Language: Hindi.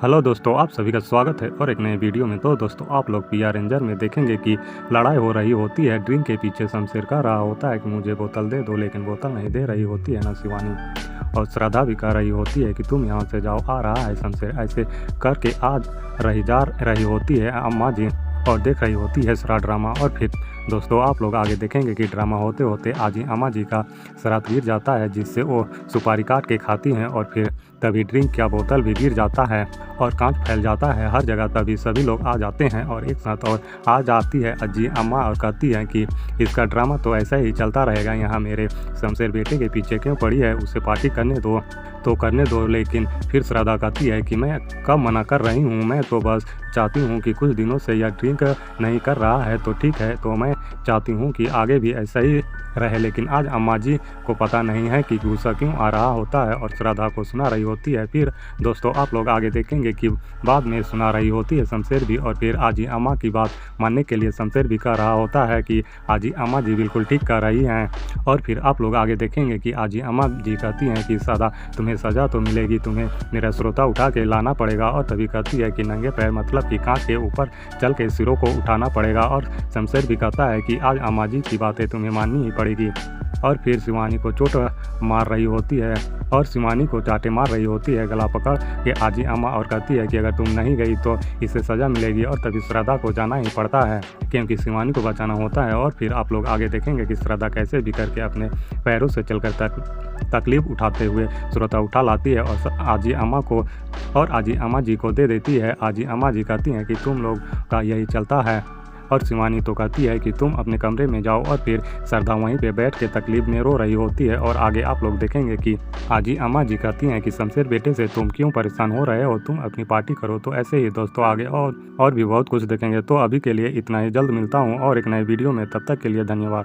हेलो दोस्तों, आप सभी का स्वागत है और एक नए वीडियो में। तो दोस्तों, आप लोग पीआर रेंजर में देखेंगे कि लड़ाई हो रही होती है। ड्रिंक के पीछे शमशेर कह रहा होता है कि मुझे बोतल दे दो, लेकिन बोतल नहीं दे रही होती है ना शिवानी। और श्रद्धा भी कह रही होती है कि तुम यहाँ से जाओ, आ रहा है शमशेर। ऐसे करके आज जा रही होती है अम्मा जी और देख रही होती है सारा ड्रामा। और फिर दोस्तों, आप लोग आगे देखेंगे कि ड्रामा होते होते आज ही अम्मा जी का शराब गिर जाता है, जिससे वो सुपारी काट के खाती हैं और फिर तभी ड्रिंक का बोतल भी गिर जाता है और कांच फैल जाता है हर जगह। तभी सभी लोग आ जाते हैं और एक साथ और आ जाती है अज्जी अम्मा और कहती है कि इसका ड्रामा तो ऐसा ही चलता रहेगा, यहाँ मेरे शमशेर बेटे के पीछे क्यों पड़ी है, उसे पार्टी करने दो तो करने दो। लेकिन फिर श्रद्धा कहती है कि मैं कब मना कर रही हूँ, मैं तो बस चाहती हूँ कि कुछ दिनों से यह ड्रिंक नहीं कर रहा है तो ठीक है, तो मैं चाहती हूँ कि आगे भी ऐसा ही रहे। लेकिन आज अम्मा जी को पता नहीं है कि गुस्सा क्यों आ रहा होता है और श्रद्धा को सुना रही होती है। फिर दोस्तों, आप लोग आगे देखेंगे कि बाद में सुना रही होती है शमशेर भी, और फिर आजी अम्मा की बात मानने के लिए शमशेर भी कह रहा होता है कि आजी अम्मा जी बिल्कुल ठीक कह रही हैं। और फिर आप लोग आगे देखेंगे कि आजी अम्मा जी कहती हैं कि सदा तुम्हें सज़ा तो मिलेगी, तुम्हें मेरा श्रोता उठा के लाना पड़ेगा। और तभी कहती है कि नंगे पैर मतलब कि कांच के ऊपर चल के सिरों को उठाना पड़ेगा। और शमशेर भी कहता है कि आज अम्मा जी की बातें तुम्हें माननी ही पड़ेगी। और फिर शिवानी को चोट मार रही होती है और शिवानी को चाटे मार रही होती है गला पकड़ के आजी अम्मा, और कहती है कि अगर तुम नहीं गई तो इसे सज़ा मिलेगी। और तभी श्रद्धा को जाना ही पड़ता है क्योंकि शिवानी को बचाना होता है। और फिर आप लोग आगे देखेंगे कि श्रद्धा कैसे भी करके अपने पैरों से चलकर तकलीफ उठाते हुए श्रोता उठा लाती है और आजी अम्मा को और आजी अम्मा जी को दे देती है। आजी अम्मा जी कहती हैं कि तुम लोग का यही चलता है। और शिवानी तो कहती है कि तुम अपने कमरे में जाओ। और फिर श्रद्धा वहीं पे बैठ के तकलीफ में रो रही होती है। और आगे आप लोग देखेंगे कि आजी अम्मा जी कहती हैं कि शमशेर बेटे से तुम क्यों परेशान हो रहे हो, तुम अपनी पार्टी करो। तो ऐसे ही दोस्तों आगे और भी बहुत कुछ देखेंगे। तो अभी के लिए इतना ही, जल्द मिलता हूँ और एक नए वीडियो में। तब तक के लिए धन्यवाद।